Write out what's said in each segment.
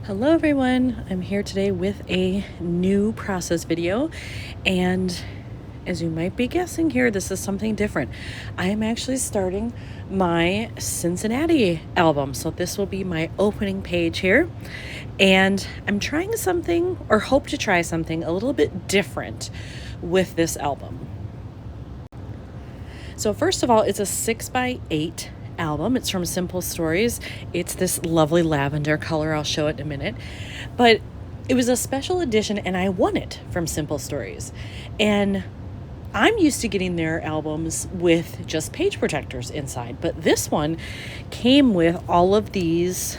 Hello everyone, I'm here today with a new process video, and as you might be guessing here, this is something different. I am actually starting my Cincinnati album, so this will be my opening page here, and I'm trying something, or hope to try something a little bit different with this album. So first of all, it's a 6x8 album. It's from Simple Stories. It's this lovely lavender color. I'll show it in a minute. But it was a special edition and I won it from Simple Stories. And I'm used to getting their albums with just page protectors inside, but this one came with all of these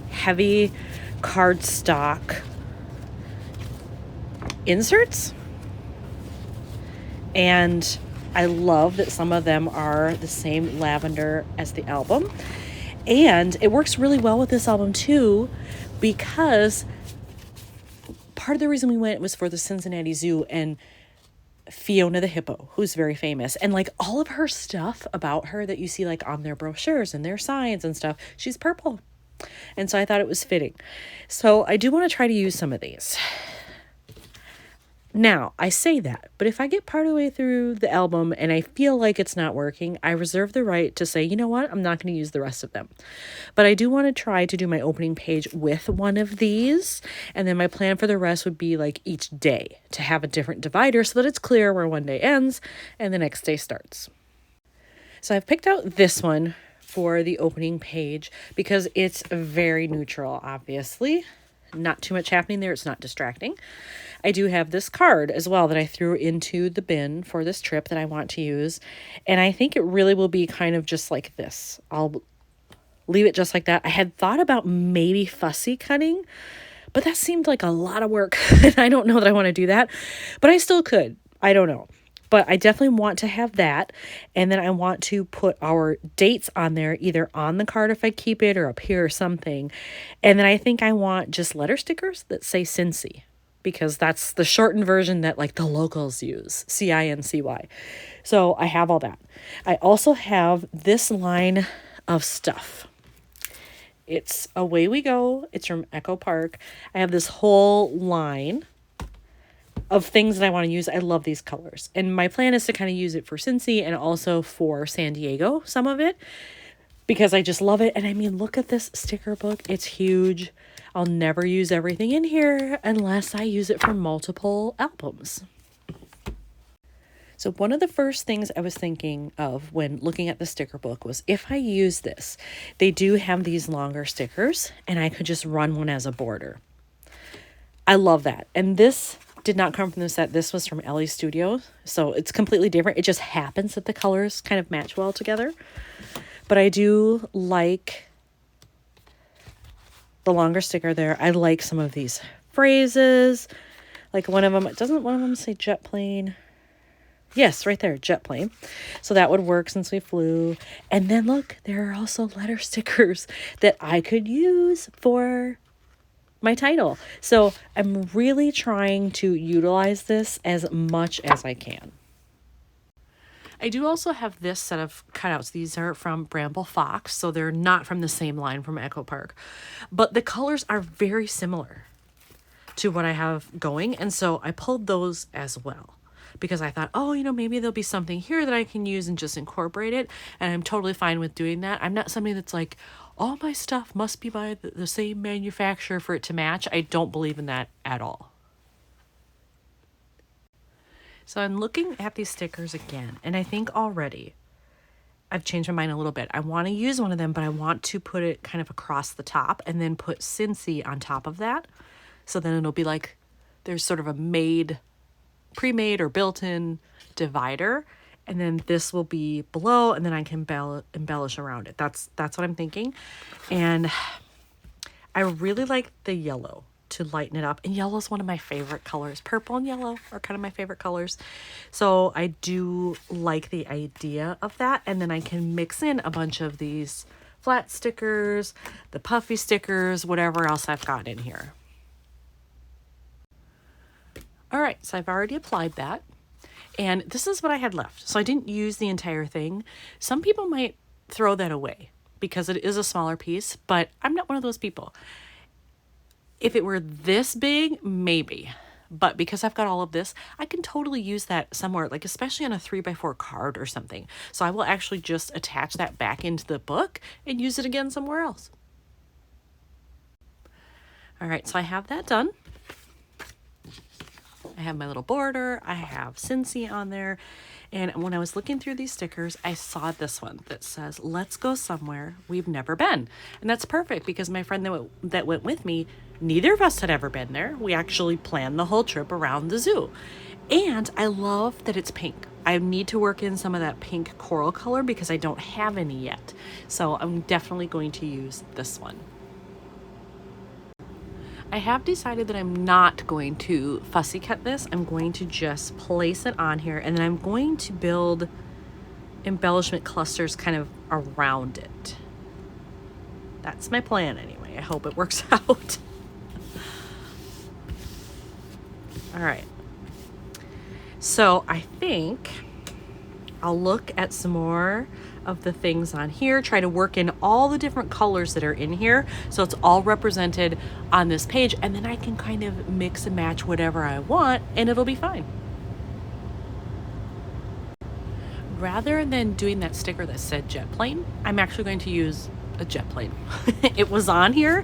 heavy cardstock inserts. And I love that some of them are the same lavender as the album. And it works really well with this album too, because part of the reason we went was for the Cincinnati Zoo and Fiona the hippo, who's very famous. And like all of her stuff about her that you see like on their brochures and their signs and stuff, she's purple. And so I thought it was fitting. So I do want to try to use some of these. Now, I say that, but if I get part of the way through the album and I feel like it's not working, I reserve the right to say, you know what, I'm not going to use the rest of them. But I do want to try to do my opening page with one of these, and then my plan for the rest would be like each day to have a different divider so that it's clear where one day ends and the next day starts. So I've picked out this one for the opening page because it's very neutral, obviously. Not too much happening there. It's not distracting. I do have this card as well that I threw into the bin for this trip that I want to use. And I think it really will be kind of just like this. I'll leave it just like that. I had thought about maybe fussy cutting, but that seemed like a lot of work. And I don't know that I want to do that, but I still could. I don't know. But I definitely want to have that. And then I want to put our dates on there, either on the card if I keep it or up here or something. And then I think I want just letter stickers that say Cincy, because that's the shortened version that like the locals use, Cincy. So I have all that. I also have this line of stuff. It's Away We Go. It's from Echo Park. I have this whole line of things that I want to use. I love these colors. And my plan is to kind of use it for Cincy and also for San Diego, some of it, because I just love it. And I mean, look at this sticker book. It's huge. I'll never use everything in here unless I use it for multiple albums. So one of the first things I was thinking of when looking at the sticker book was if I use this, they do have these longer stickers and I could just run one as a border. I love that. And this did not come from the set. This was from Ellie's Studio. So it's completely different. It just happens that the colors kind of match well together. But I do like the longer sticker there. I like some of these phrases. Like one of them, doesn't one of them say jet plane? Yes, right there, jet plane. So that would work since we flew. And then look, there are also letter stickers that I could use for my title. So I'm really trying to utilize this as much as I can. I do also have this set of cutouts. These are from Bramble Fox, so they're not from the same line from Echo Park. But the colors are very similar to what I have going, and so I pulled those as well. Because I thought, oh, maybe there'll be something here that I can use and just incorporate it. And I'm totally fine with doing that. I'm not somebody that's like, all my stuff must be by the same manufacturer for it to match. I don't believe in that at all. So I'm looking at these stickers again, and I think already I've changed my mind a little bit. I want to use one of them, but I want to put it kind of across the top and then put Cincy on top of that. So then it'll be like there's sort of a pre-made or built-in divider, and then this will be below, and then I can embellish around it. That's what I'm thinking. And I really like the yellow to lighten it up, and yellow is one of my favorite colors. Purple and yellow are kind of my favorite colors, so I do like the idea of that. And then I can mix in a bunch of these flat stickers, the puffy stickers, whatever else I've got in here. All right, so I've already applied that, and this is what I had left. So I didn't use the entire thing. Some people might throw that away because it is a smaller piece, but I'm not one of those people. If it were this big, maybe. But because I've got all of this, I can totally use that somewhere, like especially on a 3x4 card or something. So I will actually just attach that back into the book and use it again somewhere else. All right, so I have that done. I have my little border. I have Cincy on there. And when I was looking through these stickers, I saw this one that says, let's go somewhere we've never been. And that's perfect because my friend that went with me, neither of us had ever been there. We actually planned the whole trip around the zoo. And I love that it's pink. I need to work in some of that pink coral color because I don't have any yet. So I'm definitely going to use this one. I have decided that I'm not going to fussy cut this. I'm going to just place it on here and then I'm going to build embellishment clusters kind of around it. That's my plan anyway. I hope it works out. All right. So I think I'll look at some more of the things on here, try to work in all the different colors that are in here so it's all represented on this page, and then I can kind of mix and match whatever I want and it'll be fine. Rather than doing that sticker that said jet plane, I'm actually going to use a jet plane. It was on here.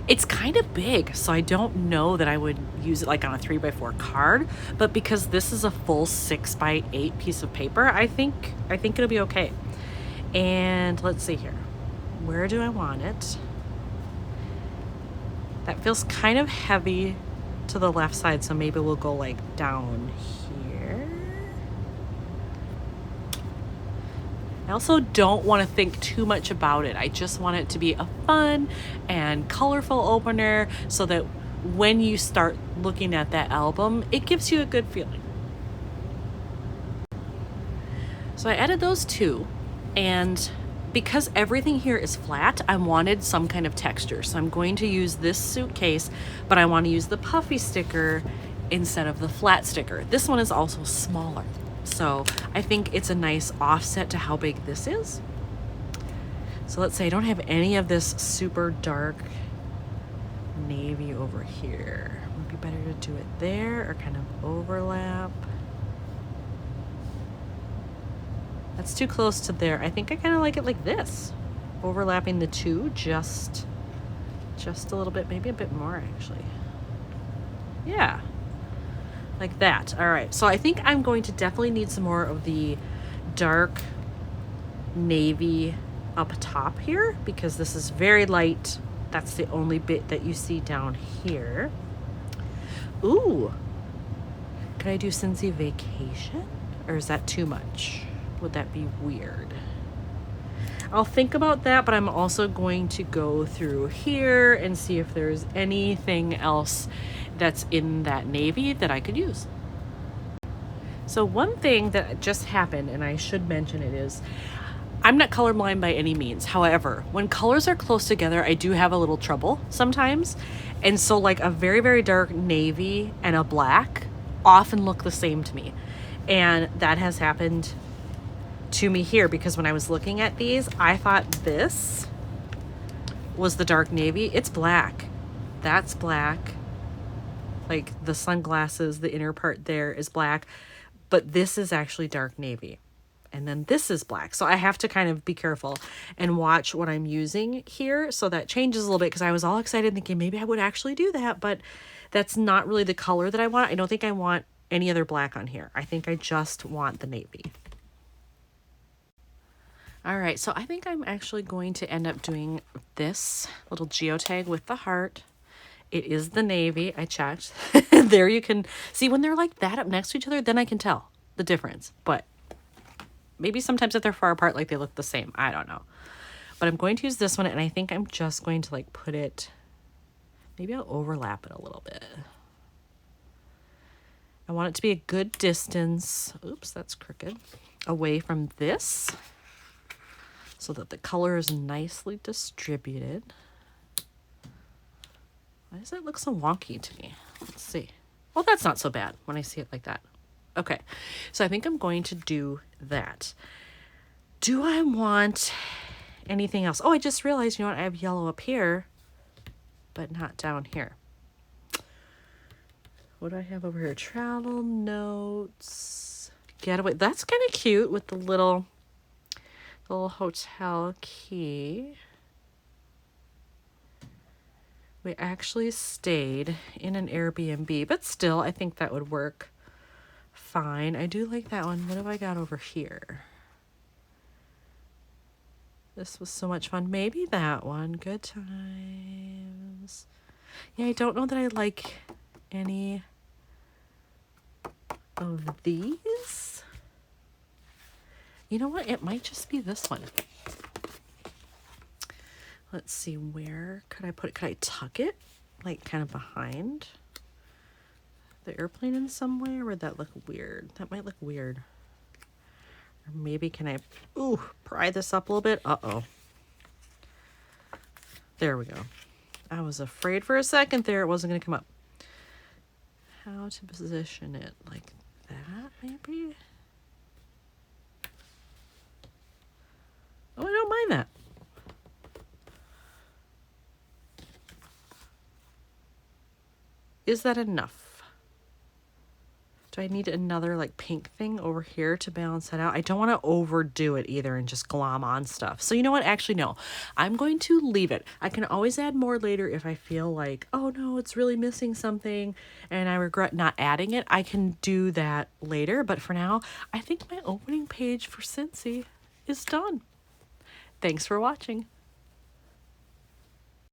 It's kind of big, so I don't know that I would use it like on a 3x4 card, but because this is a full 6x8 piece of paper, I think it'll be okay. And let's see here. Where do I want it? That feels kind of heavy to the left side, so maybe we'll go like down here. I also don't want to think too much about it. I just want it to be a fun and colorful opener so that when you start looking at that album, it gives you a good feeling. So I added those two, and because everything here is flat, I wanted some kind of texture. So I'm going to use this suitcase, but I want to use the puffy sticker instead of the flat sticker. This one is also smaller. So I think it's a nice offset to how big this is. So let's say I don't have any of this super dark navy over here. Would be better to do it there or kind of overlap. That's too close to there. I think I kind of like it like this, overlapping the two just a little bit, maybe a bit more actually. Yeah. Like that. All right, so I think I'm going to definitely need some more of the dark navy up top here because this is very light. That's the only bit that you see down here. Ooh, could I do Cincy Vacation? Or is that too much? Would that be weird? I'll think about that, but I'm also going to go through here and see if there's anything else that's in that navy that I could use. So one thing that just happened, and I should mention it, is I'm not colorblind by any means. However, when colors are close together, I do have a little trouble sometimes. And so like a very, very dark navy and a black often look the same to me. And that has happened to me here because when I was looking at these, I thought this was the dark navy. It's black. That's black. Like the sunglasses, the inner part there is black, but this is actually dark navy. And then this is black. So I have to kind of be careful and watch what I'm using here. So that changes a little bit because I was all excited thinking maybe I would actually do that, but that's not really the color that I want. I don't think I want any other black on here. I think I just want the navy. All right, so I think I'm actually going to end up doing this little geotag with the heart. It is the navy, I checked. There you can see when they're like that up next to each other, then I can tell the difference. But maybe sometimes if they're far apart, like they look the same. I don't know. But I'm going to use this one, and I think I'm just going to like put it, maybe I'll overlap it a little bit. I want it to be a good distance, oops, that's crooked, away from this so that the color is nicely distributed. Why does that look so wonky to me? Let's see. Well, that's not so bad when I see it like that. Okay, so I think I'm going to do that. Do I want anything else? Oh, I just realized, you know what? I have yellow up here, but not down here. What do I have over here? Travel notes. Getaway. That's kind of cute with the little hotel key. We actually stayed in an Airbnb, but still, I think that would work fine. I do like that one. What have I got over here? This was so much fun. Maybe that one. Good times. Yeah, I don't know that I like any of these. You know what? It might just be this one. Let's see, where could I put it? Could I tuck it? Like kind of behind the airplane in some way? Or would that look weird? That might look weird. Or maybe can I, pry this up a little bit? Uh-oh. There we go. I was afraid for a second there it wasn't going to come up. How to position it like that, maybe? Oh, I don't mind that. Is that enough? Do I need another like pink thing over here to balance that out? I don't want to overdo it either and just glom on stuff. So you know what? Actually, no. I'm going to leave it. I can always add more later if I feel like, oh no, it's really missing something and I regret not adding it. I can do that later. But for now, I think my opening page for Cincy is done. Thanks for watching.